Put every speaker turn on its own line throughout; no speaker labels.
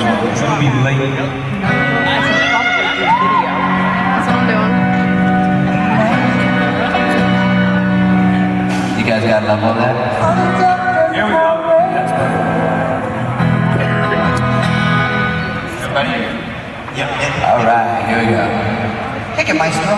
as well. It's going to be late.
That's what I'm doing.
You guys got enough of that?
Here we go. That's perfect. Everybody? Yep.
All right, here we go.
Take it, maestro.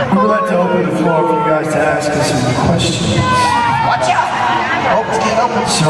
We'd like to open the floor for you guys to ask us some questions.
Watch out! Oh, it's getting open.
So